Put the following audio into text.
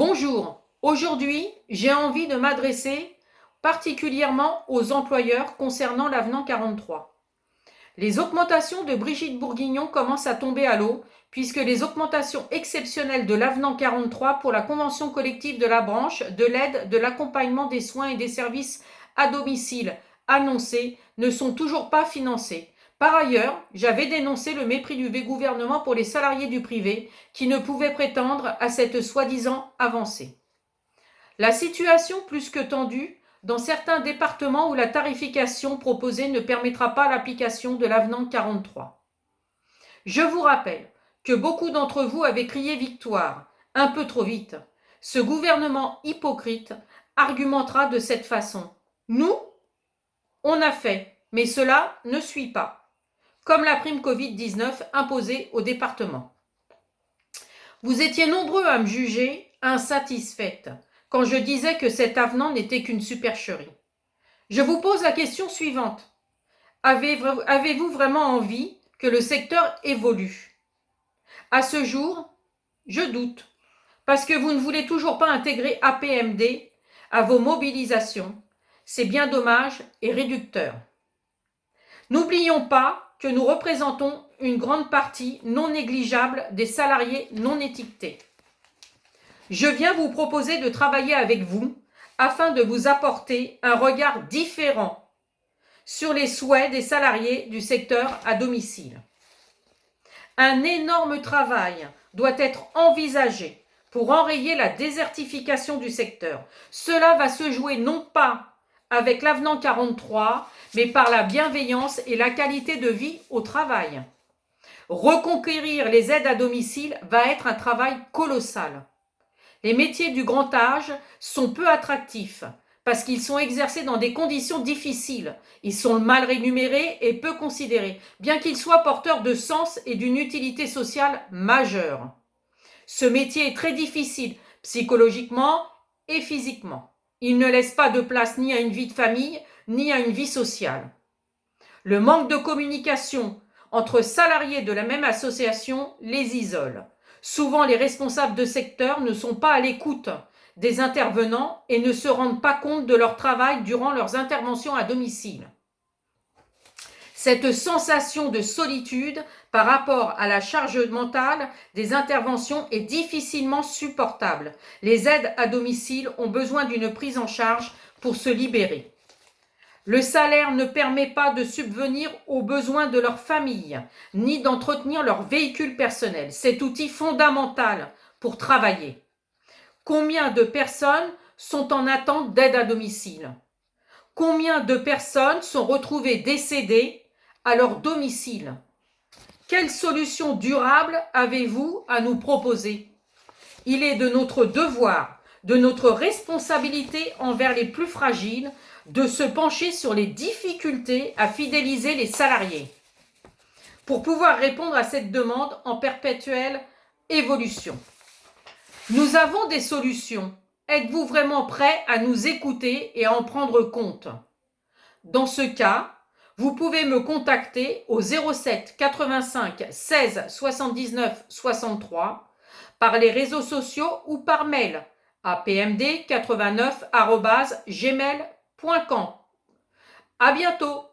Bonjour, aujourd'hui j'ai envie de m'adresser particulièrement aux employeurs concernant l'avenant 43. Les augmentations de Brigitte Bourguignon commencent à tomber à l'eau puisque les augmentations exceptionnelles de l'avenant 43 pour la convention collective de la branche de l'aide, de l'accompagnement des soins et des services à domicile annoncées ne sont toujours pas financées. Par ailleurs, j'avais dénoncé le mépris du gouvernement pour les salariés du privé qui ne pouvaient prétendre à cette soi-disant avancée. La situation plus que tendue dans certains départements où la tarification proposée ne permettra pas l'application de l'avenant 43. Je vous rappelle que beaucoup d'entre vous avaient crié victoire, un peu trop vite. Ce gouvernement hypocrite argumentera de cette façon. Nous, on a fait, mais cela ne suit pas, comme la prime Covid-19 imposée au département. Vous étiez nombreux à me juger insatisfaite quand je disais que cet avenant n'était qu'une supercherie. Je vous pose la question suivante. Avez-vous vraiment envie que le secteur évolue? À ce jour, je doute, parce que vous ne voulez toujours pas intégrer APMD à vos mobilisations. C'est bien dommage et réducteur. N'oublions pas que nous représentons une grande partie non négligeable des salariés non étiquetés. Je viens vous proposer de travailler avec vous afin de vous apporter un regard différent sur les souhaits des salariés du secteur à domicile. Un énorme travail doit être envisagé pour enrayer la désertification du secteur. Cela va se jouer non pas avec l'avenant 43, mais par la bienveillance et la qualité de vie au travail. Reconquérir les aides à domicile va être un travail colossal. Les métiers du grand âge sont peu attractifs parce qu'ils sont exercés dans des conditions difficiles. Ils sont mal rémunérés et peu considérés, bien qu'ils soient porteurs de sens et d'une utilité sociale majeure. Ce métier est très difficile, psychologiquement et physiquement. Il ne laisse pas de place ni à une vie de famille, ni à une vie sociale. Le manque de communication entre salariés de la même association les isole. Souvent, les responsables de secteur ne sont pas à l'écoute des intervenants et ne se rendent pas compte de leur travail durant leurs interventions à domicile. Cette sensation de solitude par rapport à la charge mentale des interventions est difficilement supportable. Les aides à domicile ont besoin d'une prise en charge pour se libérer. Le salaire ne permet pas de subvenir aux besoins de leur famille, ni d'entretenir leur véhicule personnel, cet outil fondamental pour travailler. Combien de personnes sont en attente d'aide à domicile? Combien de personnes sont retrouvées décédées à leur domicile? Quelle solution durable avez-vous à nous proposer? Il est de notre devoir, de notre responsabilité envers les plus fragiles, de se pencher sur les difficultés à fidéliser les salariés pour pouvoir répondre à cette demande en perpétuelle évolution. Nous avons des solutions. Êtes-vous vraiment prêt à nous écouter et à en prendre compte? Dans ce cas, vous pouvez me contacter au 07 85 16 79 63 par les réseaux sociaux ou par mail à pmd89@gmail.com. À bientôt!